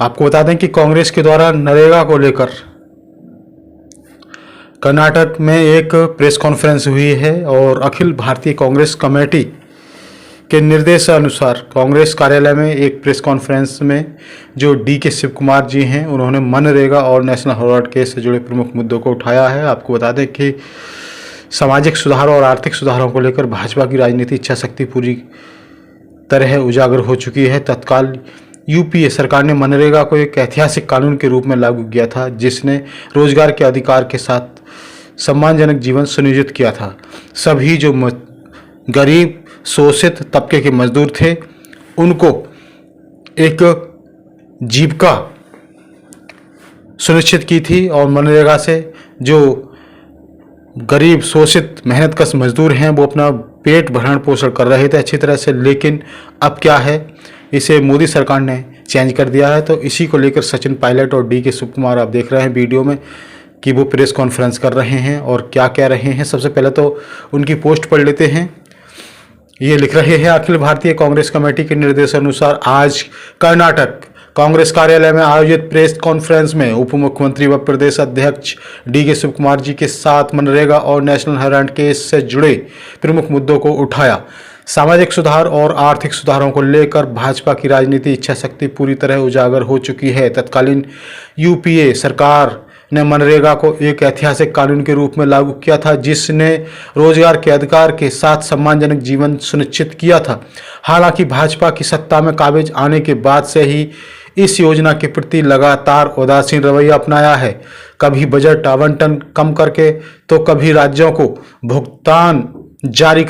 आपको बता दें कि कांग्रेस के द्वारा नरेगा को लेकर कर्नाटक में एक प्रेस कॉन्फ्रेंस हुई है और अखिल भारतीय कांग्रेस कमेटी के निर्देशानुसार कांग्रेस कार्यालय में एक प्रेस कॉन्फ्रेंस में जो के शिव कुमार जी हैं, उन्होंने मनरेगा और नेशनल हेराल्ड केस से जुड़े प्रमुख मुद्दों को उठाया है। आपको बता दें कि सामाजिक सुधार और आर्थिक सुधारों को लेकर भाजपा की राजनीति इच्छा शक्ति पूरी तरह उजागर हो चुकी है। तत्काल यूपीए सरकार ने मनरेगा को एक ऐतिहासिक कानून के रूप में लागू किया था, जिसने रोजगार के अधिकार के साथ सम्मानजनक जीवन सुनिश्चित किया था। सभी जो गरीब शोषित तबके के मजदूर थे, उनको एक जीविका सुनिश्चित की थी और मनरेगा से जो गरीब शोषित मेहनतकश मजदूर हैं वो अपना पेट भरण पोषण कर रहे थे अच्छी तरह से। लेकिन अब क्या है, इसे मोदी सरकार ने चेंज कर दिया है। तो इसी को लेकर सचिन पायलट और के शिव कुमार आप देख रहे हैं वीडियो में कि वो प्रेस कॉन्फ्रेंस कर रहे हैं और क्या कह रहे हैं। सबसे पहले तो उनकी पोस्ट पढ़ लेते हैं। ये लिख रहे हैं, अखिल भारतीय कांग्रेस कमेटी के निर्देशानुसार आज कर्नाटक कांग्रेस कार्यालय में आयोजित प्रेस कॉन्फ्रेंस में उप मुख्यमंत्री व प्रदेश अध्यक्ष के शिव कुमार जी के साथ मनरेगा और नेशनल हेराल्ड केस से जुड़े प्रमुख मुद्दों को उठाया। सामाजिक सुधार और आर्थिक सुधारों को लेकर भाजपा की राजनीति इच्छा शक्ति पूरी तरह उजागर हो चुकी है। तत्कालीन यूपीए सरकार ने मनरेगा को एक ऐतिहासिक कानून के रूप में लागू किया था, जिसने रोजगार के अधिकार के साथ सम्मानजनक जीवन सुनिश्चित किया था। हालांकि भाजपा की सत्ता में काबिज आने के बाद से ही इस योजना के प्रति लगातार उदासीन रवैया अपनाया है। कभी बजट आवंटन कम करके तो कभी राज्यों को भुगतान जारी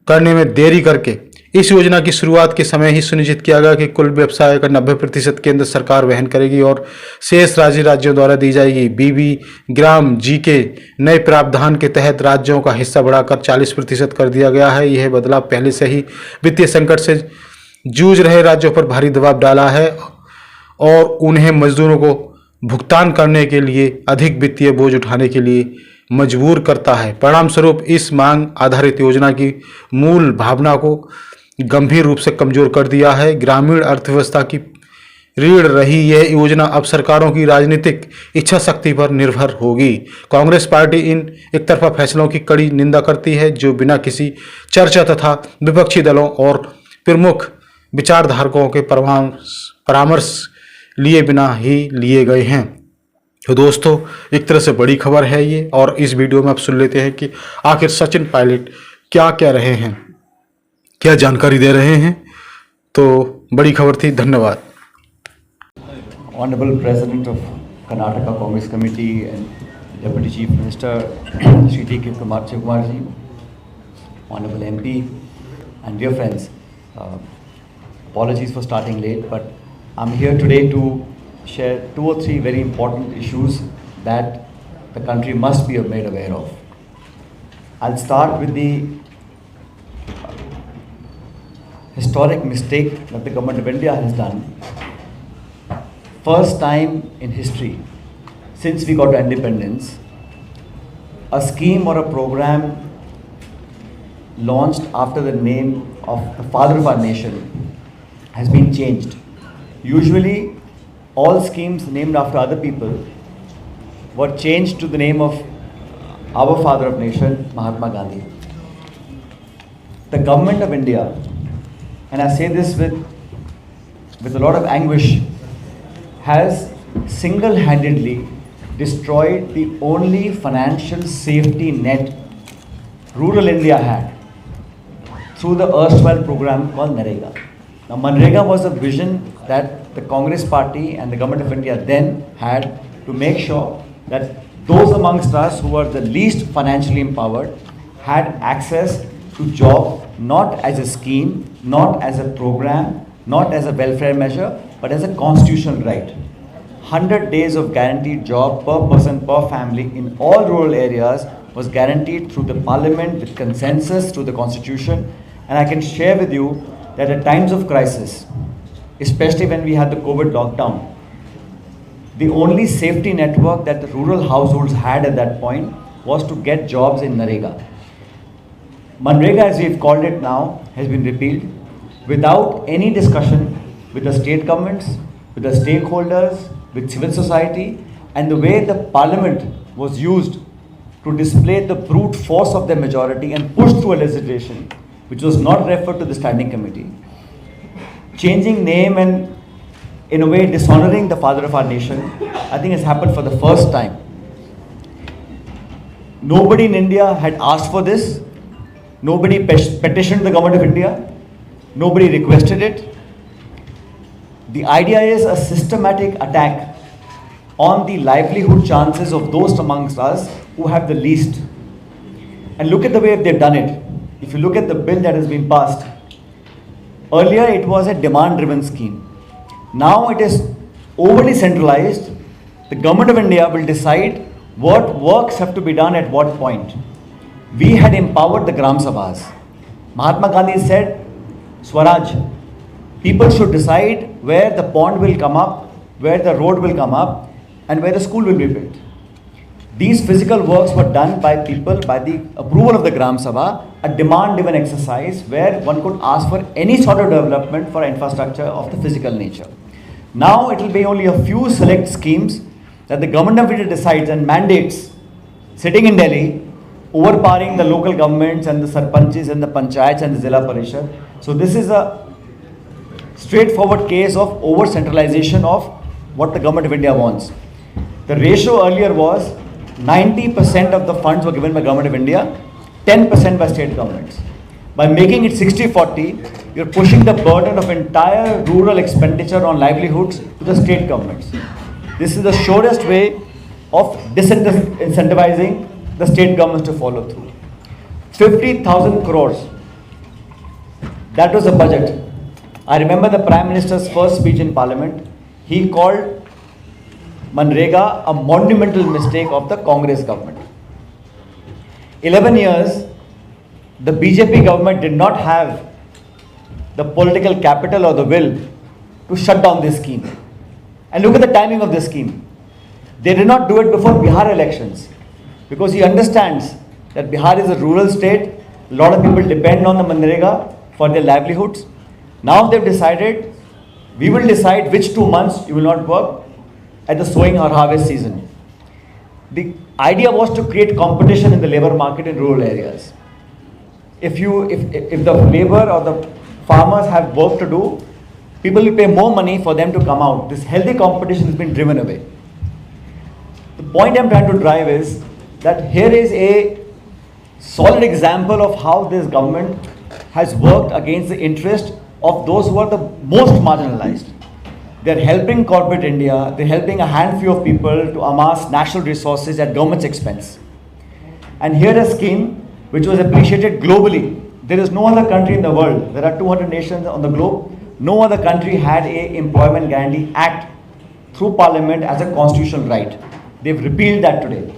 करने में देरी करके इस योजना की शुरुआत के समय ही सुनिश्चित किया गया कि कुल व्यवसाय का 90% केंद्र सरकार वहन करेगी और शेष राशि राज्यों द्वारा दी जाएगी। बीबी ग्राम जी के नए प्रावधान के तहत राज्यों का हिस्सा बढ़ाकर 40% कर दिया गया है। यह बदलाव पहले से ही वित्तीय संकट से जूझ रहे राज्यों पर भारी दबाव डाला है और उन्हें मजदूरों को भुगतान करने के लिए अधिक वित्तीय बोझ उठाने के लिए मजबूर करता है। परिणाम स्वरूप इस मांग आधारित योजना की मूल भावना को गंभीर रूप से कमजोर कर दिया है। ग्रामीण अर्थव्यवस्था की रीढ़ रही यह योजना अब सरकारों की राजनीतिक इच्छा शक्ति पर निर्भर होगी। कांग्रेस पार्टी इन एकतरफा फैसलों की कड़ी निंदा करती है, जो बिना किसी चर्चा तथा विपक्षी दलों और प्रमुख विचारधारकों के परामर्श लिए बिना ही लिए गए हैं। तो दोस्तों, एक तरह से बड़ी खबर है ये, और इस वीडियो में आप सुन लेते हैं कि आखिर सचिन पायलट क्या कह रहे हैं, क्या जानकारी दे रहे हैं। तो बड़ी खबर थी। धन्यवाद। Honorable President of Karnataka Congress Committee and Deputy Chief Minister Shri K. Shiv Kumar ji, Honorable MP and dear friends, apologies for starting late, but I'm here today to share 2 or 3 very important issues that the country must be made aware of. I'll start with the historic mistake that the government of India has done. First time in history, since we got independence, a scheme or a program launched after the name of the father of our nation has been changed. Usually, all schemes named after other people were changed to the name of our father of nation, Mahatma Gandhi. The government of India, and I say this with a lot of anguish, has single-handedly destroyed the only financial safety net rural India had through the erstwhile program called Narega. Now, Manrega was a vision that the Congress party and the government of India then had to make sure that those amongst us who were the least financially empowered had access to job, not as a scheme, not as a program, not as a welfare measure, but as a constitutional right. 100 days of guaranteed job per person, per family in all rural areas was guaranteed through the parliament with consensus through the constitution. And I can share with you that at times of crisis, especially when we had the COVID lockdown, the only safety network that the rural households had at that point was to get jobs in Narega. Manrega, as we've called it now, has been repealed without any discussion with the state governments, with the stakeholders, with civil society, and the way the parliament was used to display the brute force of the majority and push through a legislation which was not referred to the standing committee, changing name and in a way dishonoring the father of our nation, I think has happened for the first time. Nobody in India had asked for this. Nobody petitioned the government of India. Nobody requested it. The idea is a systematic attack on the livelihood chances of those amongst us who have the least. And look at the way they've done it. If you look at the bill that has been passed, earlier it was a demand-driven scheme. Now it is overly centralized. The government of India will decide what works have to be done at what point. We had empowered the Gram Sabhas. Mahatma Gandhi said, Swaraj, people should decide where the pond will come up, where the road will come up, and where the school will be built. These physical works were done by people by the approval of the Gram Sabha, a demand-driven exercise where one could ask for any sort of development for infrastructure of the physical nature. Now it will be only a few select schemes that the government of India decides and mandates, sitting in Delhi, overpowering the local governments and the sarpanchis and the panchayats and the Zilla Parishad. So this is a straightforward case of over-centralization of what the government of India wants. The ratio earlier was 90% of the funds were given by government of India, 10% by state governments. By making it 60-40, you're pushing the burden of entire rural expenditure on livelihoods to the state governments. This is the surest way of disincentivizing the state governments to follow through. 50,000 crores. That was the budget. I remember the Prime Minister's first speech in Parliament. He called Manrega a monumental mistake of the Congress government. 11 years, the BJP government did not have the political capital or the will to shut down this scheme. And look at the timing of this scheme. They did not do it before Bihar elections because he understands that Bihar is a rural state. A lot of people depend on the Manrega for their livelihoods. Now they've decided, we will decide which 2 months you will not work at the sowing or harvest season. The idea was to create competition in the labor market in rural areas. If the labor or the farmers have work to do, people will pay more money for them to come out. This healthy competition has been driven away. The point I'm trying to drive is that here is a solid example of how this government has worked against the interest of those who are the most marginalized. They're helping corporate India, they're helping a handful of people to amass national resources at government's expense. And here a scheme which was appreciated globally. There is no other country in the world, there are 200 nations on the globe, no other country had a Employment Guarantee Act through Parliament as a constitutional right. They've repealed that today.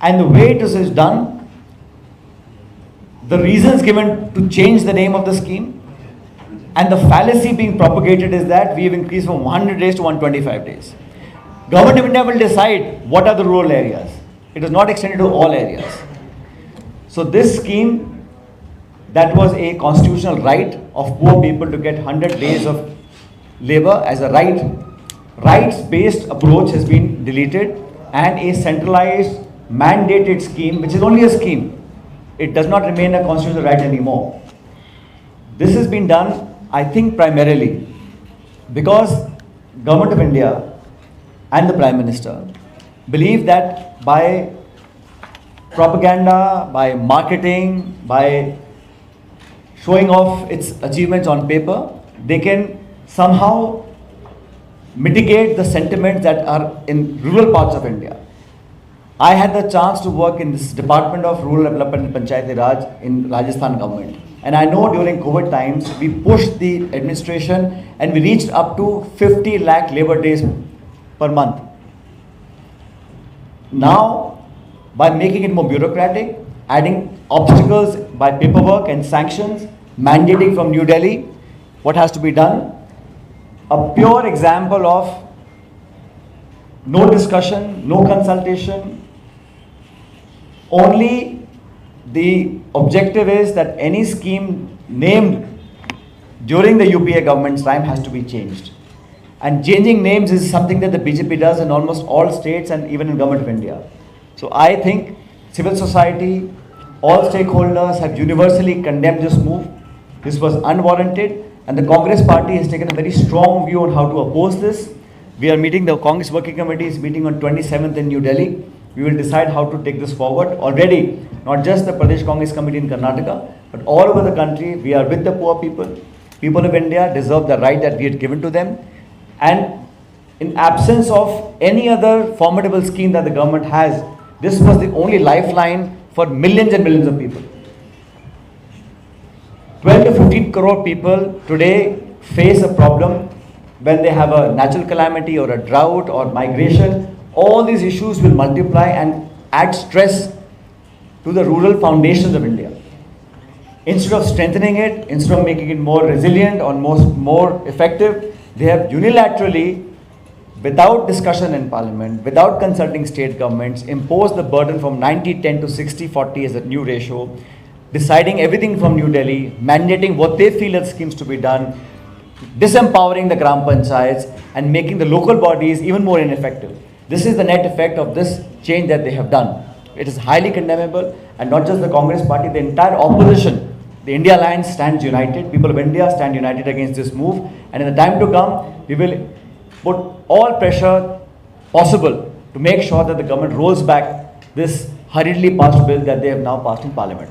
And the way it is done, the reasons given to change the name of the scheme, and the fallacy being propagated is that we have increased from 100 days to 125 days. Government of India will decide what are the rural areas. It is not extended to all areas. So this scheme, that was a constitutional right of poor people to get 100 days of labor as a right. Rights-based approach has been deleted and a centralized mandated scheme, which is only a scheme. It does not remain a constitutional right anymore. This has been done, I think, primarily because Government of India and the Prime Minister believe that by propaganda, by marketing, by showing off its achievements on paper, they can somehow mitigate the sentiments that are in rural parts of India. I had the chance to work in this Department of Rural Development and Panchayati Raj in Rajasthan government. And I know during COVID times, we pushed the administration and we reached up to 50 lakh labor days per month. Now, by making it more bureaucratic, adding obstacles by paperwork and sanctions, mandating from New Delhi what has to be done, a pure example of no discussion, no consultation, only the objective is that any scheme named during the UPA government's time has to be changed. And changing names is something that the BJP does in almost all states and even in Government of India. So I think civil society, all stakeholders have universally condemned this move. This was unwarranted, and the Congress party has taken a very strong view on how to oppose this. We are meeting, the Congress Working Committee is meeting on 27th in New Delhi. We will decide how to take this forward. Already, not just the Pradesh Congress Committee in Karnataka, but all over the country, we are with the poor people. People of India deserve the right that we had given to them. And in absence of any other formidable scheme that the government has, this was the only lifeline for millions and millions of people. 12 to 15 crore people today face a problem when they have a natural calamity or a drought or migration. All these issues will multiply and add stress to the rural foundations of India. Instead of strengthening it, instead of making it more resilient or more effective, they have unilaterally, without discussion in parliament, without consulting state governments, imposed the burden from 90-10 to 60-40 as a new ratio, deciding everything from New Delhi, mandating what they feel are schemes to be done, disempowering the Gram Panchayats and making the local bodies even more ineffective. This is the net effect of this change that they have done. It is highly condemnable, and not just the Congress party, the entire opposition. The India Alliance stands united, people of India stand united against this move, and in the time to come, we will put all pressure possible to make sure that the government rolls back this hurriedly passed bill that they have now passed in Parliament.